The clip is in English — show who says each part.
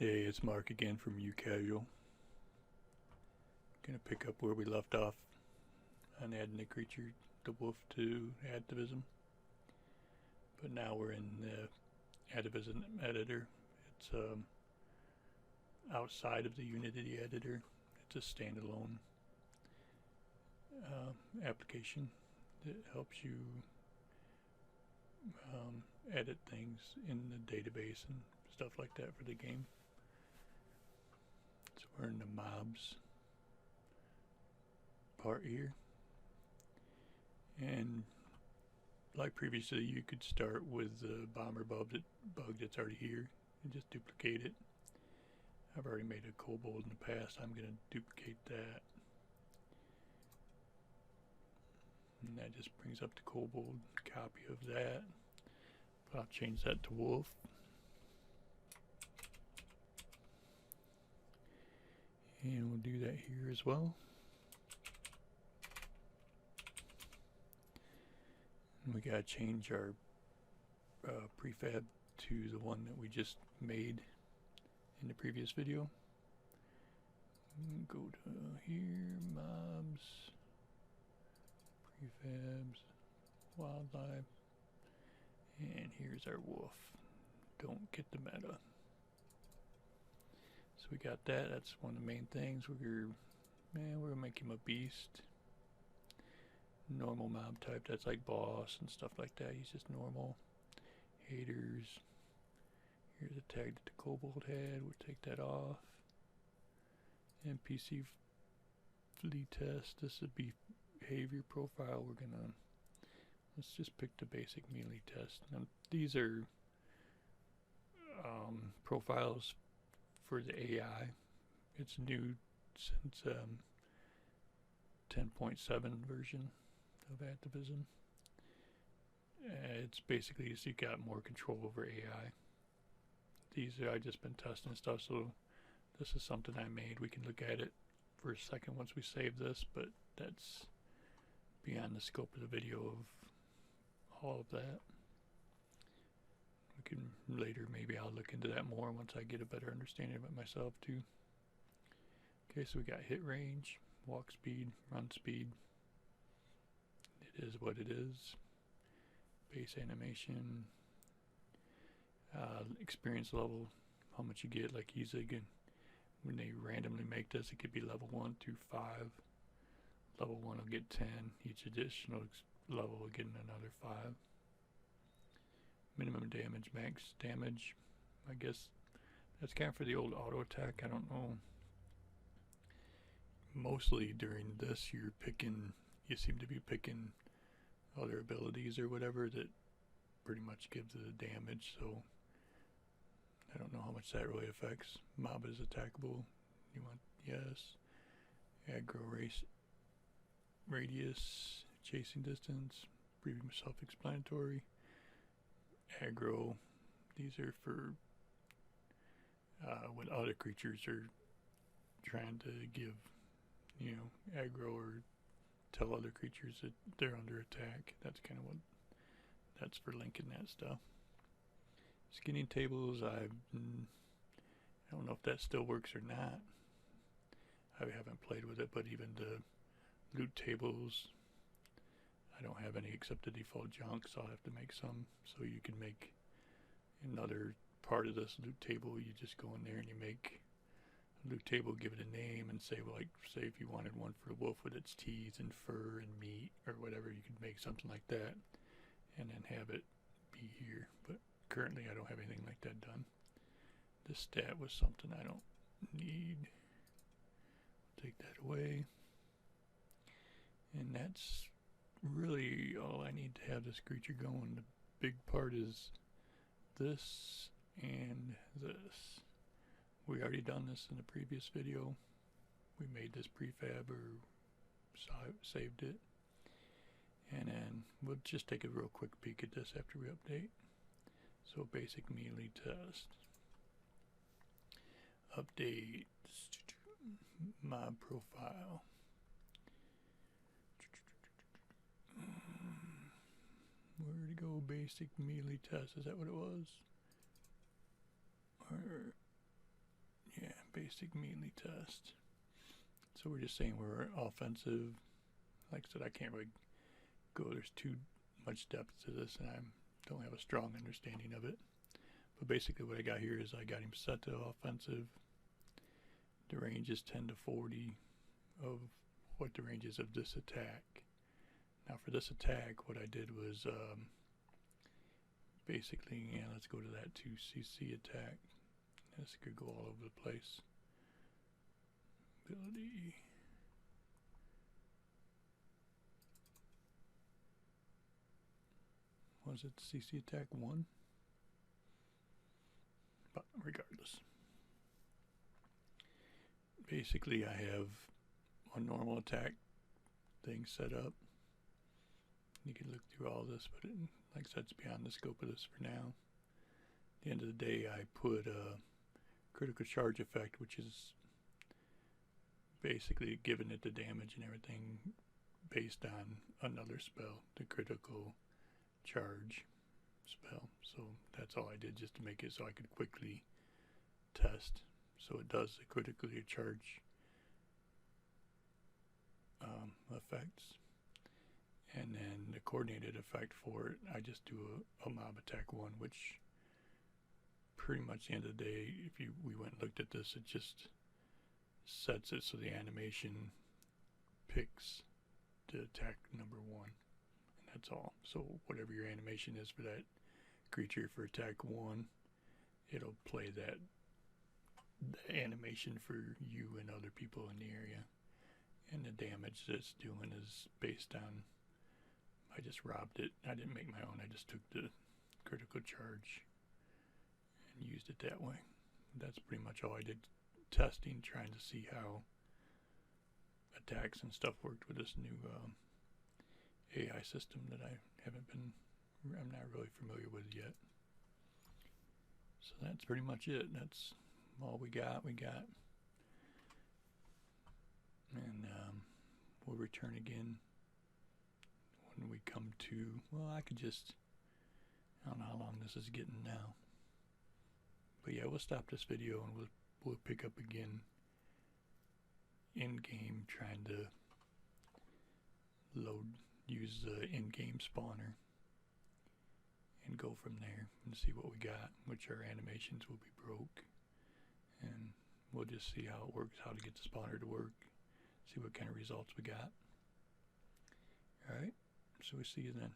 Speaker 1: Hey, it's Mark again from U Casual. Gonna pick up where we left off on adding the creature, the wolf, to Atavism. But now we're in the Atavism editor. It's outside of the Unity editor. It's a standalone application that helps you edit things in the database and stuff like that for the game. So we're in the mobs part here, and like previously, you could start with the bomber bug that's already here and just duplicate it. I've already made a kobold in the past. I'm going to duplicate that, and that just brings up the kobold copy of that. But I'll change that to wolf. And we'll do that here as well. And we gotta change our prefab to the one that we just made in the previous video. Go to here, mobs, prefabs, wildlife, and here's our wolf. Don't get the meta. So we got that. That's one of the main things. We're gonna make him a beast. Normal mob type. That's like boss and stuff like that. He's just normal. Haters. Here's a tag that the kobold had. We'll take that off. NPC flea test. This would be behavior profile. Let's just pick the basic melee test. Now these are profiles for the AI. It's new since 10.7 version of Atavism. It's basically just you got more control over AI. I've just been testing stuff, so this is something I made. We can look at it for a second once we save this, but that's beyond the scope of the video of all of that. We can later, maybe I'll look into that more once I get a better understanding of it myself too. Okay, so we got hit range, walk speed, run speed. It is what it is. Base animation, experience level, how much you get. Like he's again, when they randomly make this, it could be level 1 through 5. Level 1 will get 10. Each additional level will get another 5. Minimum damage, max damage. I guess that's kind of for the old auto attack. I don't know. Mostly during this, you seem to be picking other abilities or whatever that pretty much gives the damage, so I don't know how much that really affects. Mob is attackable. You want yes. Aggro radius, chasing distance, pretty self-explanatory. Aggro, these are for when other creatures are trying to give, aggro or tell other creatures that they're under attack. That's kind of what that's for, linking that stuff. Skinning tables, I don't know if that still works or not. I haven't played with it, but even the loot tables, I don't have any except the default junk, so I'll have to make some. So you can make another part of this loot table. You just go in there and you make a loot table, give it a name, and say, well, like, say if you wanted one for a wolf with its teeth and fur and meat or whatever, you could make something like that and then have it be here. But currently I don't have anything like that done. This stat was something I don't need. Take that away. And that's really all I need to have this creature going. The big part is this and this. We already done this in the previous video. We made this prefab or saved it. And then we'll just take a real quick peek at this after we update. So basic melee test. Update. Mob profile. Where to go? Basic melee test. Is that what it was? Or basic melee test. So we're just saying we're offensive. Like I said, I can't really go. There's too much depth to this, and I don't have a strong understanding of it. But basically what I got here is I got him set to offensive. The range is 10 to 40 of what the range is of this attack. Now for this attack, what I did was basically, yeah, let's go to that 2cc attack. This could go all over the place. Ability. Was it CC attack 1? But regardless. Basically, I have a normal attack thing set up. You can look through all this, but like I said, it's beyond the scope of this for now. At the end of the day, I put a critical charge effect, which is basically giving it the damage and everything based on another spell, the critical charge spell. So that's all I did, just to make it so I could quickly test. So it does the critically charge effects, and then the coordinated effect for it, I just do a mob attack 1, which pretty much at the end of the day, if we went and looked at this, it just sets it so the animation picks the attack number 1, and that's all. So whatever your animation is for that creature for attack 1, it'll play that the animation for you and other people in the area. And the damage that it's doing is based on, I just robbed it. I didn't make my own. I just took the critical charge and used it that way. That's pretty much all I did, testing, trying to see how attacks and stuff worked with this new AI system that I'm not really familiar with yet. So that's pretty much it. That's all we got. And we'll return again when we come to, well, I don't know how long this is getting now. But yeah, we'll stop this video and we'll pick up again in-game, trying to use the in-game spawner and go from there and see what we got, which our animations will be broke. And we'll just see how it works, how to get the spawner to work, see what kind of results we got. Alright, so we'll see you then.